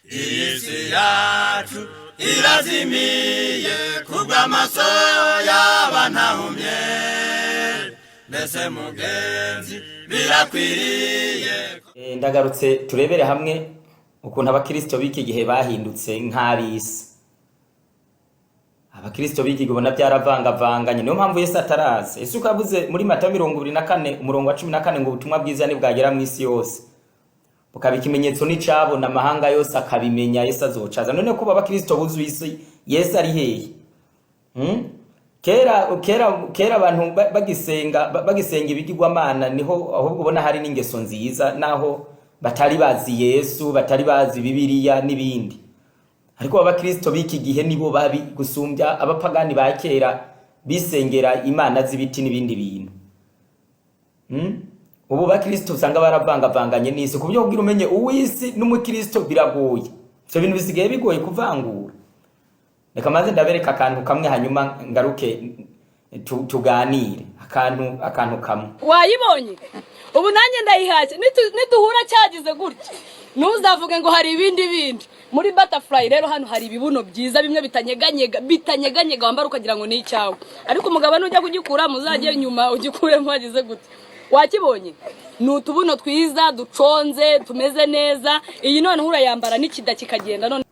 isi yacu irazimiye kubw'amaso y'abantahumye, mbese mugenzi birakwiriye. Ndagarutse turebere hamwe ukuntu abakristo b'iki gihe bahindutse nk'abisi. Abakristo b'iki gihe ubona byaravangavanganye, niyo mpamvu Yesu ataraza. Yesu kavuze muri Matayo 24 umurongo wa 14 ngo ubutumwa bwiza ni bwagera mu isi yose, bukaba ikimenyetso n'icabo n'amahanga yose akabimenya Yesu azocaza. None kuba abakristo buzuye isi, Yesu ari hehe? Kera abantu bagisenga ibigirwamana niho ahubwo ubona hari n'ingeso nziza, naho batari bazi Yesu, batari bazi Bibiliya n'ibindi. Ariko abakristo b'iki gihe nibo babi gusumbya abapagani ba kera bisengera imana z'ibiti n'ibindi bintu. Ubu bakristo usanga baravangavanganye n'isi, ku buryo kugira umenye uw'isi n'umukristo biragoye. Ivyo bintu bisigaye bigoye kuvangura. Reka maze ndabereka akantu kamwe hanyuma ngaruke tuganire akantu kamwe. Wayibonye? Ubu nanjye ndayihaje niduhura cyagize gutya, ntuzavuge ngo hari ibindi. Muri Butterfly rero hano hari ibibuno byiza bimwe bitanyeganyega wambara ukagira ngo ni icyawe, ariko umugabo nujya kugikura muzajye nyuma ugikuremo hagize gutya. Wakibonye? Ni utubuno twiza duconze tumeze neza. Iyi none urayambara n'ikida kikagenda. None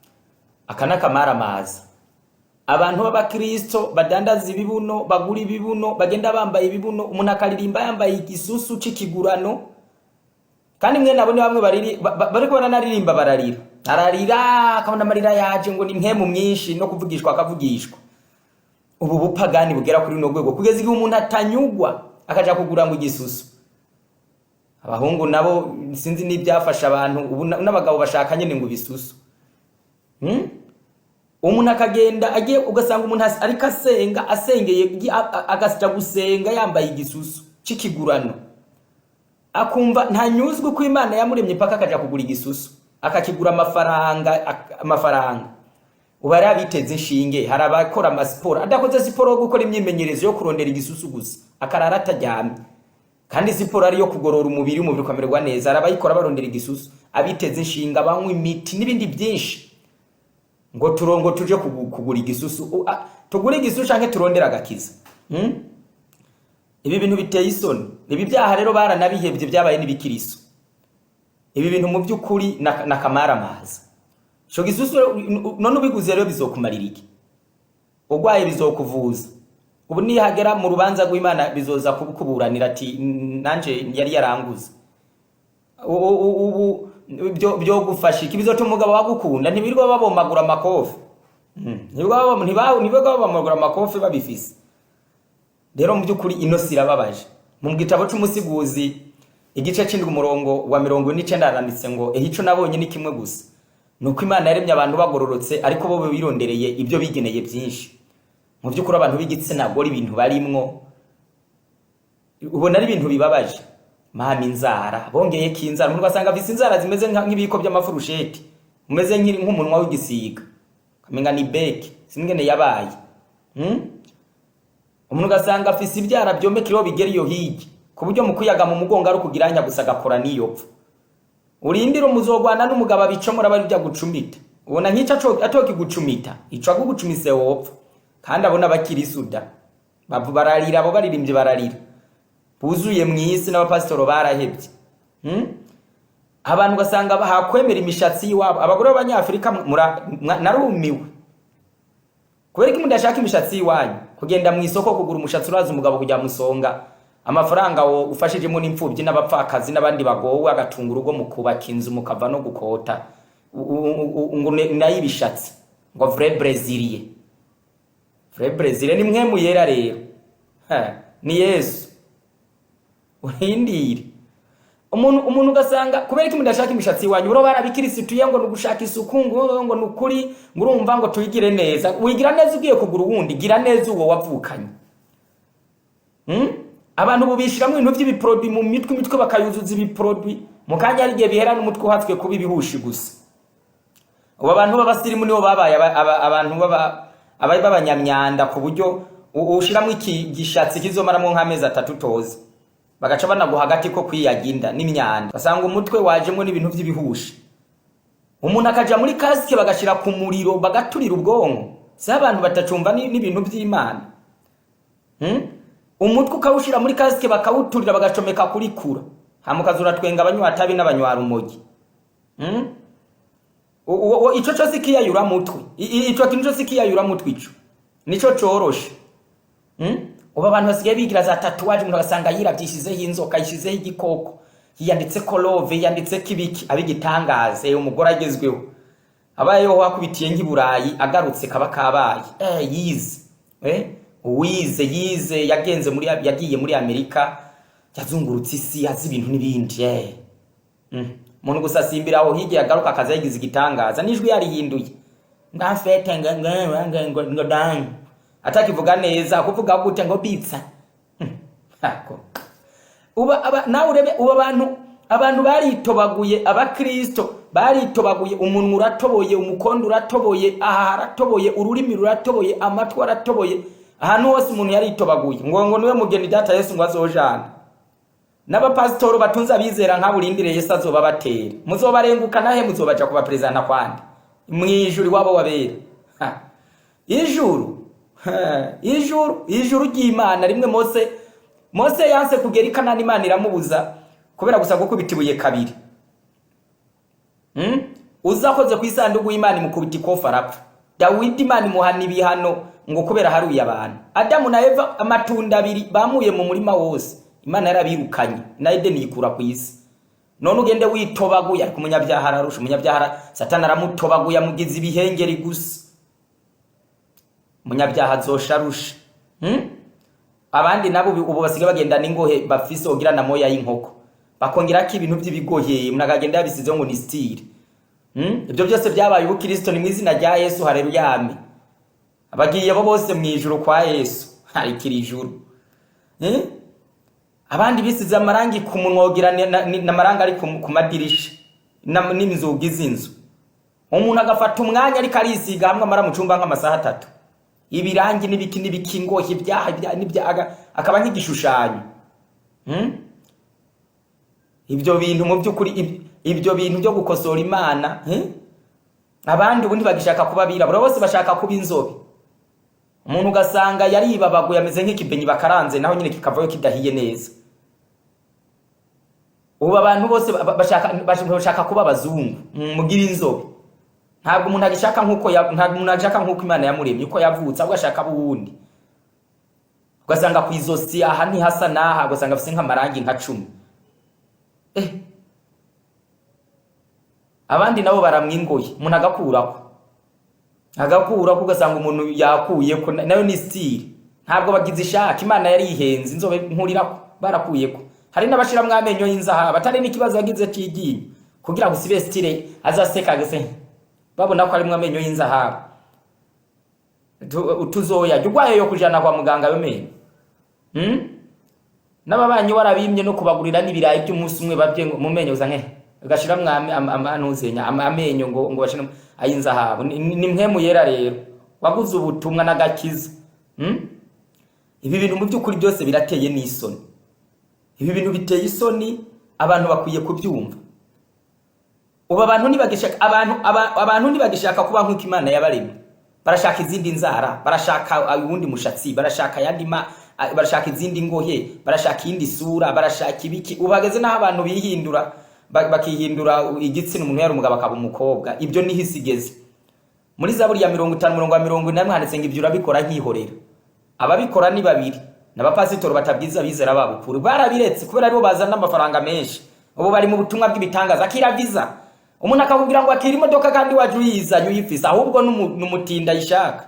akana kamara mazi abantu b'abakristo badandaza ibibuno, bagura ibibuno, bagenda bambaye ibibuno, umuntu akaririmba yambaye igisusu c'ikigurano, kandi mwe nabo ni bamwe bariko baranaririmba ararira akabona amarira yaje ngo ni mpemu mwinshi no kuvugishwa akavugishwa. Ubu bupagani bugera kuri no rwego kugeza igihe umuntu atanyugwa akaja kugura ngo igisusu. Abahungu nabo sinzi n'ibyafasha abantu ubu n'abagabo bashaka nyene ngo bisusu. Umuntu akagenda agiye ugasanga umuntu ariko asengeye agasita gusenga yambaye igisusu c'ikigurano, akumva ntanyuzwe ko Imana yamuremye paka akaja kugura igisusu akakigura amafaranga. Ubari abiteze inshinge, hari abakora amasiporo adakoze siporo yo gukora imyimenyerezo yo kurondera igisusu gusa akarara atajyamye, kandi siporo ari yo kugorora umubiri ukamererwa neza. Arabayikora barondera igisusu, abiteze inshinga, banywa imiti n'ibindi byinshi ngo turongo tuje kugura igisusu. Tugura igisusu canke turondera agakiza. Ibi bintu biteye isoni. Ibi byaha rero baranabihebye byabaye n'ibikiriso. Ibi bintu mu by'ukuri nakamara mazi. Sho gisusu none ubiguze rero bizokumarira iki? Ugwaye bizokuvuza. Ubu ni hagera mu rubanza rw'Imana bizoza kuburanira ati nanje yari yaranguze. Ubu byo gufasha iki bizotuma umugabo wagukunda ntibirirwa babomagura amakofi. Ntibirwa babomagura amakofi babifise. Rero mu by'ukuri ino sirababaje. Mu gitabo cy'umusiguzi igice cy'indwi umurongo wa 49 aranditse ngo ico nabonye ni kimwe gusa, nuko Imana yaremye abantu bagororotse ariko bo birondereye ibyo bigeneye byinshi. Mu by'ukuri abantu b'igitsina gore ibintu barimwo ubona ari ibintu bibabaje. Mama inzara bongeye kinzara, umuntu basanga afise inzara zimeze nk'ibiko by'amafurusheti, umeze nk'umunwa w'igisiga, kamenga ni beke singene yabaye. Umuntu gasanga afise ibyara byomekero bigera iyo higi, ku buryo mu kuyaga mu mugongo ari kugiranya gusa gakora niyopfa. Urindira umuzogwana n'umugabo abicomora bari bya gucumita, ubona nk'ico atoki gucumita ico agugucumise wopfa. Kandi abona bakirisuda bararira, abo baririmbye bararira, buzuye mw'isi n'abapasitoro barahebye. Abantu gasanga bahakwemera imishatsi yiwabo. Abagore b'Abanyafrika narumiwe. Kubera ko mudashaka imishatsi yiwanyu, kugenda mu isoko kugura umushatsi uraza umugabo kujya musonga amafaranga wo ufashijemo n'imfubyi n'abapfakazi n'abandi bagowe, agatunga urugo mu kubaka inzu mukava no gukota ngo nayibishatsi ngo vrai brésilien. Vrai brésilien ni mwe muyera rero. Ni Yesu. Urindire. Umuntu gasanga kubera ko mudashaka imishatsi wanyu uro barabikirisitu ngo nugushaka isuku ngo nukuri ngo urumva ngo tuyigire neza. Wigira neza ugiye kugura uwundi, gira neza uwo wavukanye. Abantu bubishiramo ibintu by'ibiprodi mu mitwe bakayuzuza ibiprodi mu kanya ari gihe bihera n'umutwe uhatswe kuba ibihushi gusa. Ubu abantu b'abasirimu nibo babaye abantu b'abanyamyanda ku buryo ushiramo iki gishatsi kizomaramo nk'amezi 3 toza. Bagaca banaguha hagati ko kwiyaginda n'imyanda. Basanga umutwe wajemo n'ibintu by'ibihushi. umuntu akaja muri kasike bagashira ku muriro bagaturira ubwonko si abantu batacumva n'ibintu by'Imana. Umutwe ukawushira muri kasike bakawuturira bagacomeka kuri kura hamukazura twenga abanywa tabi n'abanywa rumogi. Ico cyo sikiyayura mutwe ico kintu cyo sikiyayura mutwe ico nico coroshe. Uba abantu basigaye bigira za tatuwaje umuntu agasanga yirabyishizeho inzoka yishizeho igikoko yanditse kolove yanditse kibiki abigitangaze umugore agezweho abayeho wakubitiye nk'iburayi agarutse kaba kabaye yize yagiye muri Amerika yazungurutse isi azi ibintu n'ibindi umuntu gusasimbira aho hirya yagaruka akaza yagize igitangaza n'ijwi yarihinduye ngafete ngo dan atakivuga neza kuvuga gute ngo bitsa nawe urebe abantu baritobaguye abakristo baritobaguye umunwa uratoboye umukondo uratoboye aha aratoboye ururimi ruratoboye amatwi aratoboye ahantu hose umuntu yaritobaguye ngo niwe mugeni data Yesu ngo azojana n'abapasitoro batunza bizera nka burindire Yesu azoba batera muzobarenguka nahe muzobaja kuba president kwandi mwijuru wabo wabera ijuru ry'Imana rimwe Mose yanse kugera ikanani Imana iramubuza kubera gusa gukubitibuye kabiri. Uzakoze ku isanduku y'Imana imukubita ikofa arapfa. Dawidi Imana imuhana ibihano ngo kubera haruye abantu. Adamu na Eva amatunda abiri bamuye mu murima wose Imana yarabirukanye na Edeni yikura ku isi. None ugende witobaguye ariko umunyabyaha ararusha umunyabyaha Satani aramutobaguye amugize ibihengeri gusa. Umunyabyaha azosharusha. Abandi nabo ubu basiga bagenda n'ingohe bafise ogira na moya y'inkoko bakongera ko ibintu by'ibigoye munagagenda yabisize ngo ni style. Ibyo byose byabaye ubukristo ni mu izina rya Yesu haleluya amen. Abagiye bo bose mu ijuru kwa Yesu hari kirijuru. Abandi bisize amarangi ku munwogira n'amaranga ari ku madirisha n'inzugi z'inzu. Umuntu agafata umwanya ariko arisiga hamwe amara mu cumba nk'amasaha 3. Ibirangi n'ibiki ngohe ibyaha akaba nk'igishushanyo. Ibyo bintu mu byukuri ibyo bintu byo gukosora Imana abandi ubundi bagishaka kuba birabura bose bashaka kuba inzobe. Umuntu ugasanga yaribabaguye ameze nk'ikibenyi bakaranze naho nyine kikavayo kidahiye neza. Ubu abantu bose bashaka kuba abazungu mugira inzobe. Ntabwo umuntu agishaka nkuko Imana yamuremye uko yavutse ahubwo ashaka buwundi. Ugasanga ku izosi aha ni hasa naha ugasanga afise nk'amarangi nka 10. Abandi nabo baramwingoye umuntu agakurako ugasanga umuntu yakuyeko nayo ni style. Ntabwo bagize ishaka Imana yari ihenze inzobe nkurirako barakuyeko. Hari n'abashira mwamenyo y'inzaha batari n'ikibazo yagize cy'igiye kugira ngo sibe style azaseka gese babona ko ari mwamenyo y'inzahabu utuzoya jugwaye yo kujana kwa muganga w'amenyo. N'ababanyi warabimye no kubagurira n'ibirayi by'umunsi umwe babye mu menyo uzanke agashira mwame amanuzenya amenyo ngo bashira ayinzahabu ni mpemu yera rero waguze ubutumwa n'agakiza. Ibi bintu mu byukuri byose birateye n'isoni. Ibi bintu biteye isoni abantu bakwiye kubyumva. Uba abantu ntibagishaka kuba nk'uko Imana yabaremye. Barashaka izindi nzara, barashaka ubundi mushatsi, barashaka barashaka izindi ngohe, barashaka indi sura, barashaka ibiki. Ubageze naho abantu bihindura bakihindura igitsina umuntu yari umugabo akaba umukobwa. Ibyo ni hisigeze. Muri Zaburi ya 50:40 handitse ngo ibyo urabikora nkihorera. Ababikora ni babiri. N'abapasitoro batabwiza bizera babo kuri barabiretse kubera aribo bazana amafaranga menshi. Ubu bari mu butumwa bw'ibitangaza akira visa. Umuntu akakubwira ngo akira imodoka kandi waje uyizanye uyifisa ahubwo n'umutinda yishaka.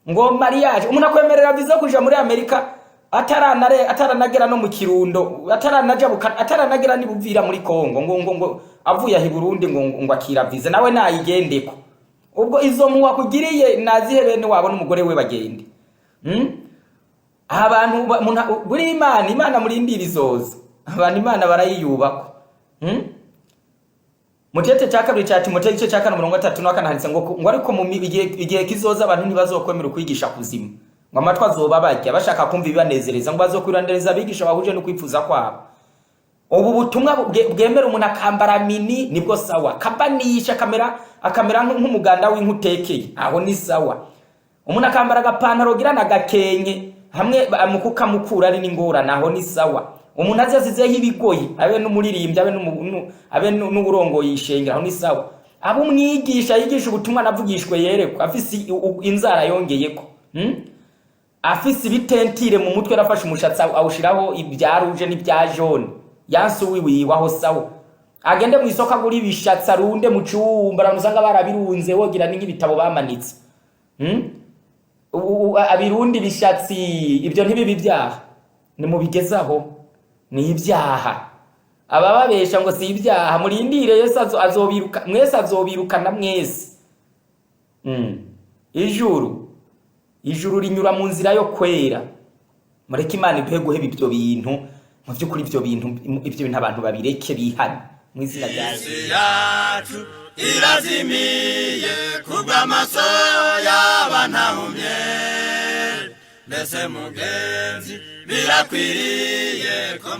Ngo mariage umuntu akwemerera visa kuja muri Amerika ataranagera no mu Kirundo ataranagera ni buvira muri Kongo ngo avuye ahi Burundi ngo akira visa nawe nayigendeko. Ubwo izo muwa kugiriye nazihe bene wabo n'umugore we bagende. Abantu buri Imana muri indirizoza abantu Imana barayiyubako. Mutete cya kabiri cya Timoteyo igice cya 4:3 handitse ngo ariko mu igihe kizoza abantu ntibazokwemera kwigisha kuzima ngo amatwa azoba bajya bashaka kumva ibibanezereza ngo bazokwirandereza abigisha bahuje no kwifuza kwabo. ubu butumwa bwemera umuntu akambara mini nibwo sawa, kabanisha akamera nk'umuganda w'inkutekeye, aho ni sawa. Umuntu akambara agapantaro gira na gakenke hamwe amukuka mukura ari n'ingorane, aho ni sawa. Umuntu azizeho ibigoyi abe n'umuririmbyi abe n'uburongoye ishengero, aho ni sawa. Abo umwigisha yigisha ubutumwa navugishwe yerekwa afise inzara yongeyeko, afise ibitentire mu mutwe, rafashe umushatsi awushiraho ibyaruje n'ibya jaune, yansuwiwe aho sawa. Agende mu isoko agura ibishatsi arunde mu cyumba, aramusanga barabirunze wogira n'ibitabo bamanitse, abirundi bishatsi, ibyo ntibibi byaha, ni mubigezaho, ni ibyaha. Abababesha ngo si ibyaha, murindire Yesu azobiruka, mwese azobirukana mwese. Ijuru rinyura mu nzira yo kwera. Mureke Imana iduhe guheba ibyo bintu, mu by'ukuri ibyo bintu abantu babireke bihane mu izina rya Yesu. yacu irazimiye kubw'amaso y'abantahumye, mbese mugenzi birakwiriye ko